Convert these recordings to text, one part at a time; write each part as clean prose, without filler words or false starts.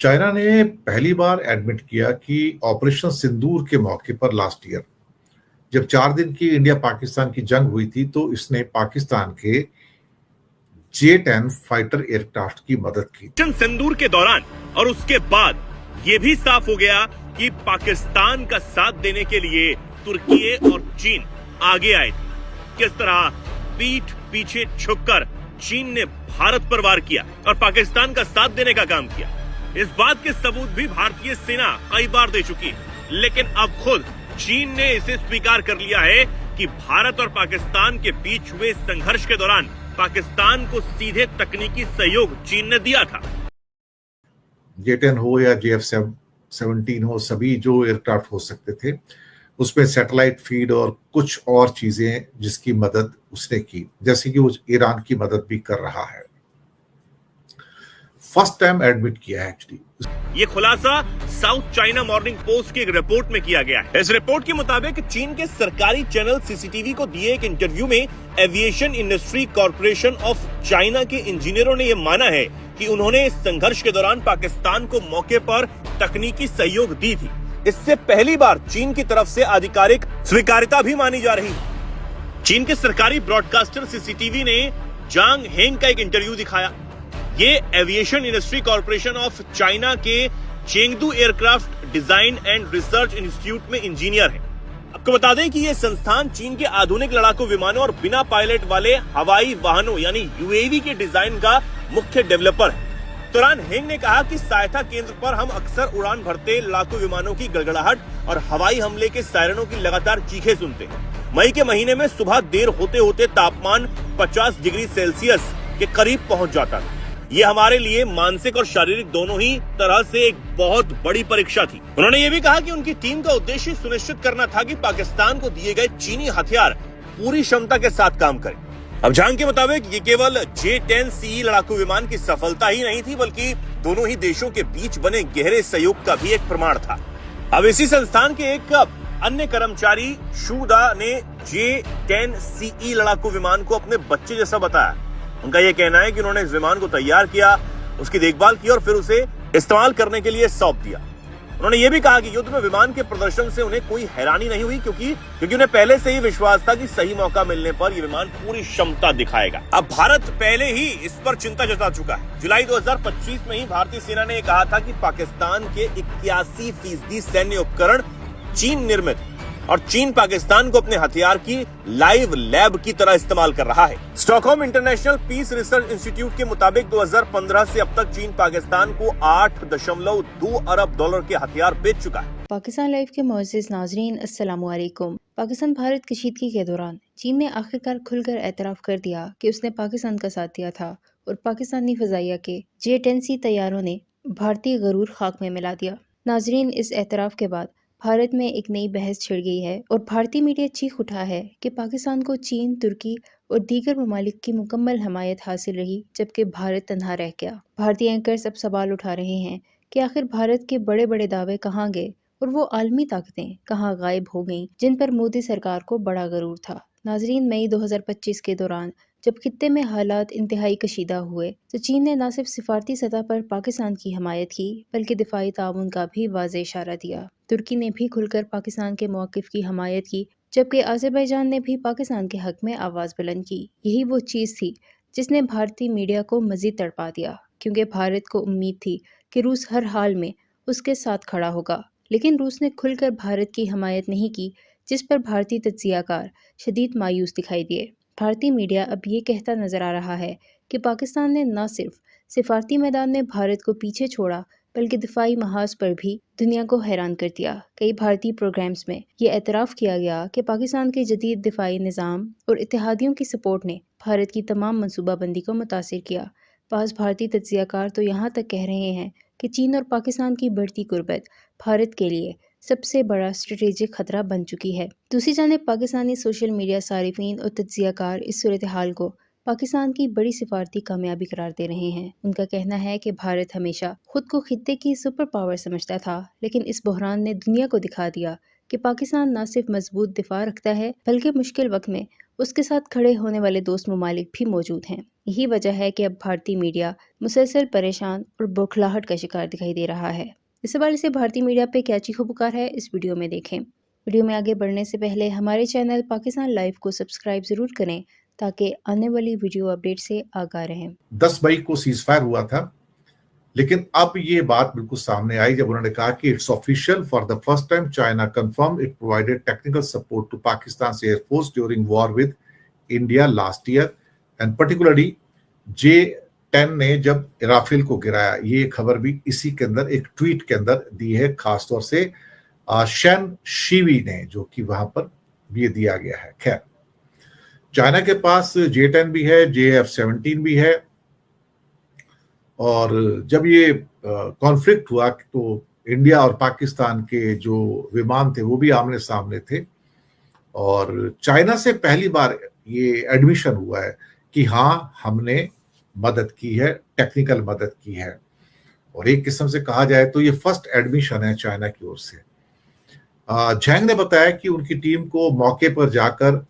China ने पहली बार admit किया कि ऑपरेशन सिंदूर के मौके पर लास्ट ईयर जब 4 दिन की इंडिया पाकिस्तान की जंग हुई थी तो इसने पाकिस्तान के J-10 फाइटर एयरक्राफ्ट की मदद की। ऑपरेशन सिंदूर के दौरान और उसके बाद ये भी साफ हो गया कि पाकिस्तान का साथ देने के लिए तुर्की और चीन आगे आए थे। किस तरह पीठ पीछे झुककर चीन ने भारत पर वार किया और पाकिस्तान का साथ देने का काम किया, इस बात के सबूत भी भारतीय सेना कई बार दे चुकी है। लेकिन अब खुद चीन ने इसे स्वीकार कर लिया है कि भारत और पाकिस्तान के बीच हुए संघर्ष के दौरान पाकिस्तान को सीधे तकनीकी सहयोग चीन ने दिया था। J-10 हो या JF-17 हो, सभी जो एयरक्राफ्ट हो सकते थे उसमें सैटेलाइट फीड और कुछ और चीजें जिसकी मदद उसने की, जैसे कि वो ईरान की मदद भी कर रहा है। फर्स्ट टाइम एडमिट किया है एक्चुअली। ये खुलासा साउथ चाइना मॉर्निंग पोस्ट की एक रिपोर्ट में किया गया है। इस रिपोर्ट के मुताबिक चीन के सरकारी चैनल सीसीटीवी को दिए एक इंटरव्यू में aviation industry corporation of China के इंजीनियरों ने यह माना है कि उन्होंने इस संघर्ष के दौरान पाकिस्तान को मौके पर तकनीकी सहयोग दी थी। इससे पहली बार चीन की तरफ से आधिकारिक स्वीकार्यता भी मानी जा रही है। चीन के सरकारी ब्रॉडकास्टर सीसीटीवी ने जांग हेंग का एक इंटरव्यू दिखाया। ये aviation industry corporation of China के Chengdu aircraft design and research institute में इंजीनियर है। आपको बता दें कि यह संस्थान चीन के आधुनिक लड़ाकू विमानों और बिना पायलट वाले हवाई वाहनों यानी यूएवी के डिजाइन का मुख्य डेवलपर है। तुरान हेंग ने कहा कि सहायता केंद्र पर हम अक्सर उड़ान भरते लड़ाकू विमानों की गड़गड़ाहट और हवाई हमले के सायरनों की लगातार चीखें सुनते हैं। मई के महीने में सुबह देर होते होते तापमान 50 डिग्री सेल्सियस के करीब पहुंच जाता था। ये हमारे लिए मानसिक और शारीरिक दोनों ही तरह से एक बहुत बड़ी परीक्षा थी। उन्होंने ये भी कहा कि उनकी टीम का उद्देश्य सुनिश्चित करना था कि पाकिस्तान को दिए गए चीनी हथियार पूरी क्षमता के साथ काम करें। अब जांग के मुताबिक ये केवल J-10C लड़ाकू विमान की सफलता ही नहीं थी, बल्कि दोनों ही देशों के बीच बने गहरे सहयोग का भी एक प्रमाण था। अब इसी संस्थान के एक अन्य कर्मचारी शूदा ने J-10CE लड़ाकू विमान को अपने बच्चे जैसा बताया। उनका यह कहना है कि उन्होंने इस विमान को तैयार किया, उसकी देखभाल की और फिर उसे इस्तेमाल करने के लिए सौंप दिया। उन्होंने ये भी कहा कि युद्ध में विमान के प्रदर्शन से उन्हें कोई हैरानी नहीं हुई, क्योंकि उन्हें पहले से ही विश्वास था कि सही मौका मिलने पर यह विमान पूरी क्षमता दिखाएगा। अब भारत पहले ही इस पर चिंता जता चुका है। जुलाई 2025 में ही भारतीय सेना ने कहा था कि पाकिस्तान के 81% सैन्य उपकरण चीन निर्मित और चीन पाकिस्तान को अपने हथियार की लाइव लैब की तरह इस्तेमाल कर रहा है। Stockholm international peace research institute के मुताबिक 2015 से अब तक चीन पाकिस्तान को $8.2 अरब के हथियार बेच चुका है। पाकिस्तान लाइव के मोअज़्ज़िज़ नाज़रीन, अस्सलामु अलैकुम। पाकिस्तान भारत कशीदगी के दौरान चीन ने आखिरकार खुलकर एतराफ़ कर दिया कि उसने पाकिस्तान का साथ दिया था और पाकिस्तानी फ़ज़ाइया के J-10C तैयारों ने भारतीय गरूर खाक में मिला दिया। नाज़रीन, इस एतराफ़ के बाद भारत में एक नई बहस छिड़ गई है और भारतीय मीडिया चीख उठा है कि पाकिस्तान को चीन, तुर्की और दीगर ममालिक की मुकम्मल हमायत हासिल रही, जबकि भारत तन्हा रह गया। भारतीय एंकर्स अब सवाल उठा रहे हैं कि आखिर भारत के बड़े बड़े दावे कहाँ गए और वो आलमी ताकतें कहाँ गायब हो गईं, जिन पर मोदी सरकार को बड़ा गरूर था। नाजरीन, मई 2025 के दौरान जब खित्ते में हालात इंतहाई कशीदा हुए तो चीन ने न सिर्फ सिफारती सतह पर पाकिस्तान की हमायत की, बल्कि दिफाई ताउन का भी वाज़ेह इशारा दिया। तुर्की ने भी खुलकर पाकिस्तान के मौक़िफ़ की हमायत की, जबकि आज़रबाईजान ने भी पाकिस्तान के हक़ में आवाज़ बुलंद की। यही वो चीज़ थी जिसने भारतीय मीडिया को मज़ीद तड़पा दिया, क्योंकि भारत को उम्मीद थी कि रूस हर हाल में उसके साथ खड़ा होगा। लेकिन रूस ने खुलकर भारत की हमायत नहीं की, जिस पर भारतीय तज्ज़ियाकार शदीद मायूस दिखाई दिए। भारतीय मीडिया अब ये कहता नज़र आ रहा है कि पाकिस्तान ने न सिर्फ सिफारती मैदान में भारत को पीछे छोड़ा, बल्कि दिफाई महाज पर भी दुनिया को हैरान कर दिया। कई भारतीय प्रोग्राम्स में ये एतराफ़ किया गया कि पाकिस्तान के जदीद दिफाई निज़ाम और इत्तेहादियों की सपोर्ट ने भारत की तमाम मनसूबाबंदी को मुतासिर किया। बाज़ भारतीय तज्ज़ियाकार तो यहाँ तक कह रहे हैं कि चीन और पाकिस्तान की बढ़ती कुर्बत भारत के लिए सबसे बड़ा स्ट्रेटेजिक खतरा बन चुकी है। दूसरी जानिब पाकिस्तानी सोशल मीडिया सारिफीन और तज्ज़ियाकार इस सूरत हाल को पाकिस्तान की बड़ी सिफारती कामयाबी करार दे रहे हैं। उनका कहना है कि भारत हमेशा खुद को खित्ते की सुपर पावर समझता था, लेकिन इस बहरान ने दुनिया को दिखा दिया कि पाकिस्तान न सिर्फ मजबूत दिफा रखता है, बल्कि मुश्किल वक्त में उसके साथ खड़े होने वाले दोस्त ममालिक भी मौजूद हैं। यही वजह है कि अब भारतीय मीडिया मुसलसल परेशान और बौखलाहट का शिकार दिखाई दे रहा है। इस हवाले से भारतीय मीडिया पे क्या चीखो पुकार है, इस वीडियो में देखें। वीडियो में आगे बढ़ने से पहले हमारे चैनल पाकिस्तान लाइव को सब्सक्राइब जरूर करें ताकि आने वाली वीडियो अपडेट से आगाह रहें। 10 मई को सीज फायर हुआ था, लेकिन अब ये बात बिल्कुल सामने आई जब उन्होंने कहा कि it's official, for the first time China confirm it provided technical support to Pakistan air force during war with India last year, and particularly J-10 ने जब राफेल को गिराया। ये खबर भी इसी के अंदर एक ट्वीट के अंदर दी है, खासतौर से शेन शीवी ने, जो कि वहां पर ये दिया गया है। खैर, चाइना के पास J-10 भी है, JF-17 भी है, और जब ये कॉन्फ्लिक्ट हुआ तो इंडिया और पाकिस्तान के जो विमान थे वो भी आमने सामने थे, और चाइना से पहली बार ये एडमिशन हुआ है कि हाँ, हमने मदद की है, टेक्निकल मदद की है। और एक किस्म से कहा जाए तो ये फर्स्ट एडमिशन है चाइना की ओर से। झैंग ने बताया कि उनकी टीम को मौके पर जाकर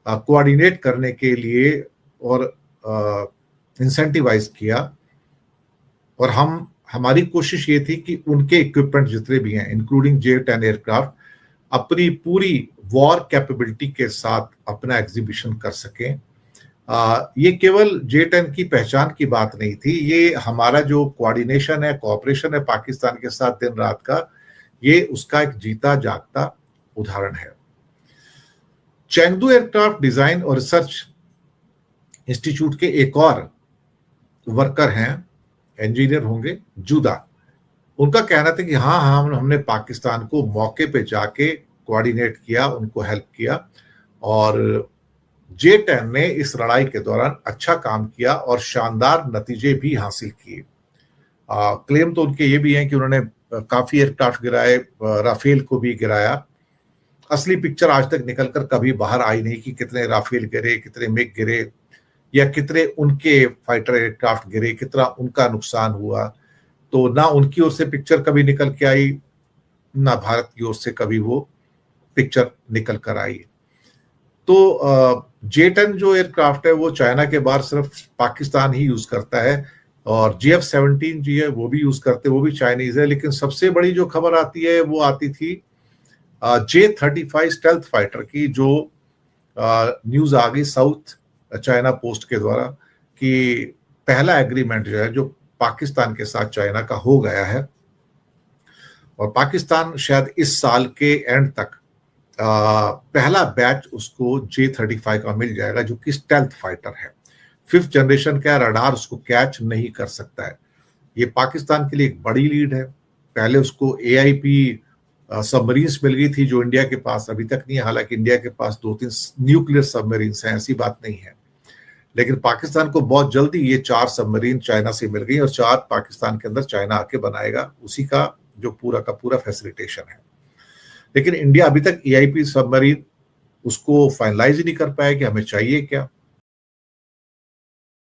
कोऑर्डिनेट करने के लिए और इंसेंटिवाइज किया, और हमारी कोशिश ये थी कि उनके इक्विपमेंट जितने भी हैं, इंक्लूडिंग J-10 एयरक्राफ्ट, अपनी पूरी वॉर कैपेबिलिटी के साथ अपना एग्जीबिशन कर सकें। ये केवल J-10 की पहचान की बात नहीं थी, ये हमारा जो कोऑर्डिनेशन है, कोऑपरेशन है पाकिस्तान के साथ दिन रात का, ये उसका एक जीता जागता उदाहरण है। चेंगडू एयरक्राफ्ट डिजाइन और रिसर्च इंस्टीट्यूट के एक और वर्कर हैं, इंजीनियर होंगे, जुदा। उनका कहना था कि हाँ, हमने पाकिस्तान को मौके पे जाके कोऑर्डिनेट किया, उनको हेल्प किया, और J-10 ने इस लड़ाई के दौरान अच्छा काम किया और शानदार नतीजे भी हासिल किए। क्लेम तो उनके ये भी हैं कि उन्होंने काफी एयरक्राफ्ट गिराए, राफेल को भी गिराया। असली पिक्चर आज तक निकलकर कभी बाहर आई नहीं कि कितने राफेल गिरे, कितने मिग गिरे, या कितने उनके फाइटर एयरक्राफ्ट गिरे, कितना उनका नुकसान हुआ। तो ना उनकी ओर से पिक्चर कभी निकल के आई, ना भारत की ओर से कभी वो पिक्चर निकल कर आई। तो J-10 जो एयरक्राफ्ट है वो चाइना के बाहर सिर्फ पाकिस्तान ही यूज करता है, और JF-17 जी है वो भी यूज करते, वो भी चाइनीज है। लेकिन सबसे बड़ी जो खबर आती है वो आती थी J-35 स्टेल्थ फाइटर की, जो न्यूज आ गई साउथ चाइना पोस्ट के द्वारा कि पहला एग्रीमेंट जो है जो पाकिस्तान के साथ चाइना का हो गया है, और पाकिस्तान शायद इस साल के एंड तक पहला बैच उसको J-35 का मिल जाएगा, जो कि स्टेल्थ फाइटर है। 5th जनरेशन का रडार उसको कैच नहीं कर सकता है। ये पाकिस्तान के लिए एक बड़ी लीड है। पहले उसको AIP सबमरीन्स मिल गई थी, जो इंडिया के पास अभी तक नहीं है। हालांकि इंडिया के पास 2-3 न्यूक्लियर सबमरीन्स हैं, ऐसी बात नहीं है, लेकिन पाकिस्तान को बहुत जल्दी ये 4 सबमरीन चाइना से मिल गई, और 4 पाकिस्तान के अंदर चाइना आके बनाएगा, उसी का जो पूरा का पूरा फैसिलिटेशन है। लेकिन इंडिया अभी तक AIP सबमरीन उसको फाइनलाइज ही नहीं कर पाया कि हमें चाहिए क्या।